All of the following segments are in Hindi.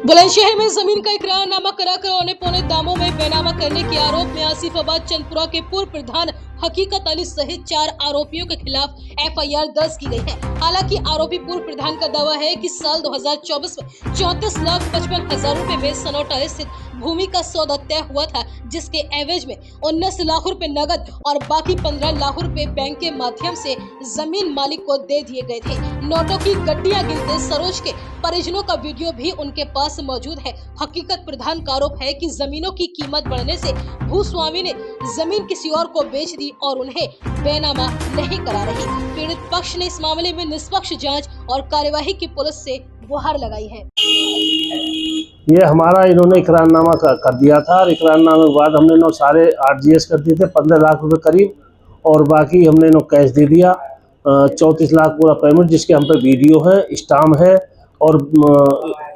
बुलंदशहर में जमीन का इकरारनामा कराकर औने पौने दामों में बेनामा करने के आरोप में आसिफाबाद चंदपुरा के पूर्व प्रधान हकीकत अली सहित 4 आरोपियों के खिलाफ एफआईआर दर्ज की गई है। हालांकि आरोपी पूर्व प्रधान का दावा है कि साल 2024 में 34,55,000 रुपए में सनोटा स्थित भूमि का सौदा तय हुआ था, जिसके एवज में 19 लाख रुपए नगद और बाकी 15 लाख रुपए बैंक के माध्यम से जमीन मालिक को दे दिए गए थे। नोटों की गड्डियां गिनते सरोज के परिजनों का वीडियो भी उनके पास मौजूद है। हकीकत प्रधान का आरोप है कि जमीनों की कीमत बढ़ने से भूस्वामी ने जमीन किसी और को बेच दी और उन्हें बेनामा नहीं करा रही। पीड़ित पक्ष ने इस मामले में निष्पक्ष जांच और कार्यवाही की पुलिस से गुहार लगाई है। ये हमारा इन्होंने इकरारनामा कर दिया था और इकरारनामे के बाद हमने सारे आरजीएस कर दिए थे 15 लाख रुपए करीब, और बाकी हमने कैश दे दिया 34 लाख पूरा पेमेंट, जिसके हम पे वीडियो है, स्टाम्प है और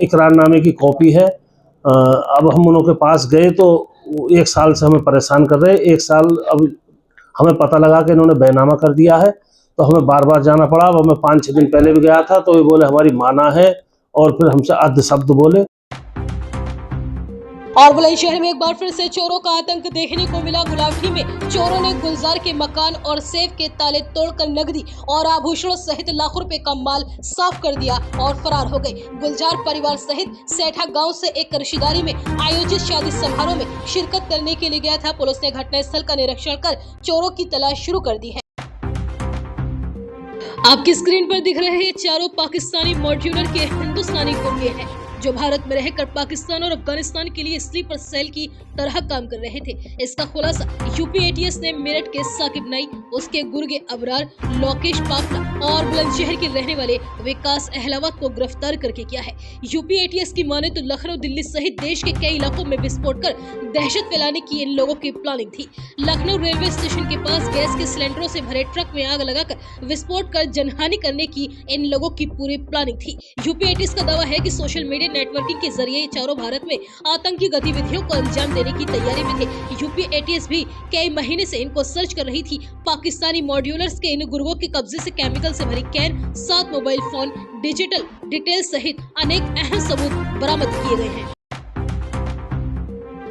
इकरारनामे की कॉपी है। अब हम उनके पास गए तो 1 साल से हमें परेशान कर रहे हैं। 1 साल अब हमें पता लगा कि इन्होंने बेनामा कर दिया है, तो हमें बार बार जाना पड़ा। अब मैं 5-6 दिन पहले भी गया था तो ये बोले हमारी माना है, और फिर हमसे अध शब्द बोले। और बुलंदशहर में एक बार फिर से चोरों का आतंक देखने को मिला। गुलावटी में चोरों ने गुलजार के मकान और सेफ के ताले तोड़कर नकदी और आभूषणों सहित लाखों रुपए का माल साफ कर दिया और फरार हो गए। गुलजार परिवार सहित सेठा गांव से एक रिश्तेदारी में आयोजित शादी समारोह में शिरकत करने के लिए गया था। पुलिस ने घटनास्थल का निरीक्षण कर चोरों की तलाश शुरू कर दी है। आपकी स्क्रीन पर दिख रहे चारों पाकिस्तानी मॉड्यूलर के हिंदुस्तानी गुंडे हैं, जो भारत में रहकर पाकिस्तान और अफगानिस्तान के लिए स्लीपर सेल की तरह काम कर रहे थे। इसका खुलासा यूपी एटीएस ने मेरठ के साकिब नाई, उसके गुर्गे अबरार, लोकेश पापला और बुलंदशहर के रहने वाले विकास अहलावत को गिरफ्तार करके किया है। यूपी एटीएस की माने तो लखनऊ, दिल्ली सहित देश के कई इलाकों में विस्फोट कर दहशत फैलाने की इन लोगों की प्लानिंग थी। लखनऊ रेलवे स्टेशन के पास गैस के सिलेंडरों से भरे ट्रक में आग लगाकर विस्फोट कर जनहानि करने की इन लोगों की पूरी प्लानिंग थी। यूपी एटीएस का दावा है कि सोशल मीडिया नेटवर्किंग के जरिए ये चारों भारत में आतंकी गतिविधियों को अंजाम देने की तैयारी में थे। यूपी एटीएस भी कई महीने से इनको सर्च कर रही थी। पाकिस्तानी मॉड्यूलर्स के इन गुर्गों के कब्जे से केमिकल से भरी can, 7 mobile phone, digital detail सहित अनेक अहम सबूत बरामद किए गए हैं।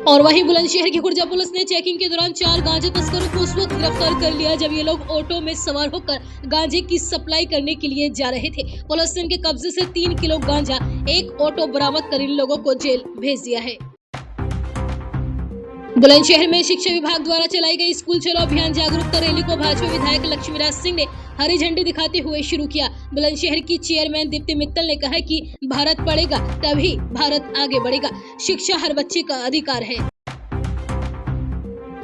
और वहीं बुलंदशहर की खुर्जा पुलिस ने चेकिंग के दौरान 4 गांजा तस्करों को उस वक्त गिरफ्तार कर लिया जब ये लोग ऑटो में सवार होकर गांजे की सप्लाई करने के लिए जा रहे थे। पुलिस ने इनके कब्जे से 3 किलो गांजा, 1 ऑटो बरामद कर इन लोगों को जेल भेज दिया है। बुलंदशहर में शिक्षा विभाग द्वारा चलाई गई स्कूल चलो अभियान जागरूकता रैली को भाजपा विधायक लक्ष्मीराज सिंह ने हरी झंडी दिखाते हुए शुरू किया। बुलंदशहर की चेयरमैन दीप्ति मित्तल ने कहा कि भारत पढ़ेगा तभी भारत आगे बढ़ेगा, शिक्षा हर बच्चे का अधिकार है।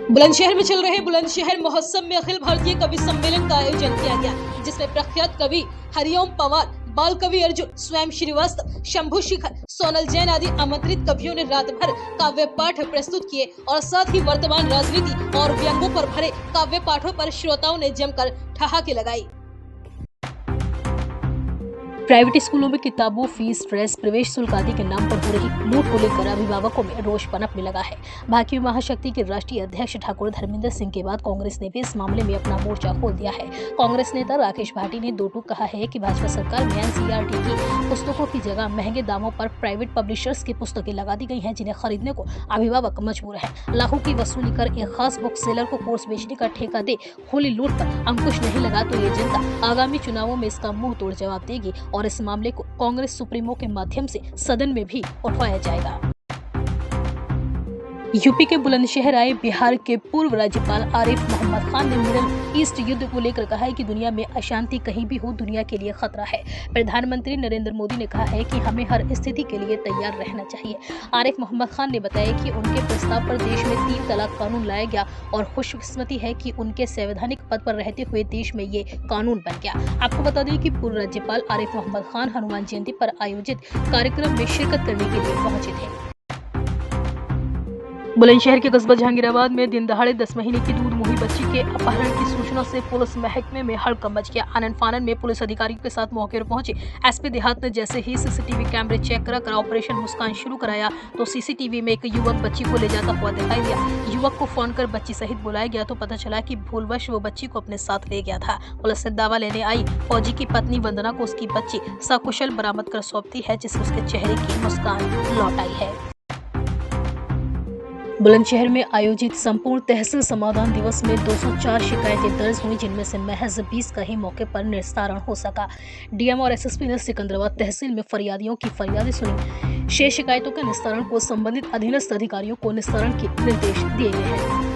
बुलंदशहर में चल रहे बुलंदशहर महोत्सव में अखिल भारतीय कवि सम्मेलन का आयोजन किया गया, जिसमें प्रख्यात कवि हरिओम पवार, बाल कवि अर्जुन, स्वयं श्रीवास्तव, शंभू शिखर, सोनल जैन आदि आमंत्रित कवियों ने रात भर काव्य पाठ प्रस्तुत किए और साथ ही वर्तमान राजनीति और व्यंग्यों पर भरे काव्य पाठों पर श्रोताओं ने जमकर ठहाके लगाई। प्राइवेट स्कूलों में किताबों, फीस, ड्रेस, प्रवेश शुल्क आदि के नाम पर हो रही लूट को लेकर अभिभावकों में रोष पनपने लगा है। भाजपा महाशक्ति के राष्ट्रीय अध्यक्ष ठाकुर धर्मेंद्र सिंह के बाद कांग्रेस ने भी इस मामले में अपना मोर्चा खोल दिया है। कांग्रेस नेता राकेश भाटी ने दो टूक कहा है कि भाजपा सरकार में एनसीईआरटी की पुस्तकों की जगह महंगे दामों पर प्राइवेट पब्लिशर्स की पुस्तकें लगा दी गई हैं, जिन्हें खरीदने को अभिभावक मजबूर है। लाखों की वसूली कर एक खास बुक सेलर को कोर्स बेचने का ठेका दे खुली लूट पर अंकुश नहीं लगा तो ये जनता आगामी चुनावों में इसका मुंह तोड़ जवाब देगी और इस मामले को कांग्रेस सुप्रीमो के माध्यम से सदन में भी उठाया जाएगा। यूपी के बुलंदशहर आए बिहार के पूर्व राज्यपाल आरिफ मोहम्मद खान ने मिडिल ईस्ट युद्ध को लेकर कहा है कि दुनिया में अशांति कहीं भी हो दुनिया के लिए खतरा है। प्रधानमंत्री नरेंद्र मोदी ने कहा है कि हमें हर स्थिति के लिए तैयार रहना चाहिए। आरिफ मोहम्मद खान ने बताया कि उनके प्रस्ताव पर देश में 3 तलाक कानून लाया गया और खुशकिस्मती है कि उनके संवैधानिक पद पर रहते हुए देश में ये कानून बन गया। आपको बता दें कि पूर्व राज्यपाल आरिफ मोहम्मद खान हनुमान जयंती पर आयोजित कार्यक्रम में शिरकत करने के लिए पहुंचे थे। बुलंदशहर के कस्बा जहांगीराबाद में दिन दहाड़े 10 महीने की दूध मुही बच्ची के अपहरण की सूचना से पुलिस महकमे में हड़कंप मच गया। आनन फानन में पुलिस अधिकारियों के साथ मौके पर पहुंचे एसपी देहात ने जैसे ही सीसीटीवी कैमरे चेक कर ऑपरेशन मुस्कान शुरू कराया तो सीसीटीवी में एक युवक बच्ची को ले जाता हुआ दिखाई दिया। युवक को फोन कर बच्ची सहित बुलाया गया तो पता चला कि भूलवश वो बच्ची को अपने साथ ले गया था। पुलिस से दावा लेने आई फौजी की पत्नी वंदना को उसकी बच्ची सकुशल बरामद कर सौंपती है, जिससे उसके चेहरे की मुस्कान लौट आई है। बुलंदशहर में आयोजित संपूर्ण तहसील समाधान दिवस में 204 शिकायतें दर्ज हुई, जिनमें से महज 20 का ही मौके पर निस्तारण हो सका। डीएम और एसएसपी ने सिकंदराबाद तहसील में फरियादियों की फरियादें सुनी। शेष शिकायतों के निस्तारण को संबंधित अधीनस्थ अधिकारियों को निस्तारण के निर्देश दिए गए हैं।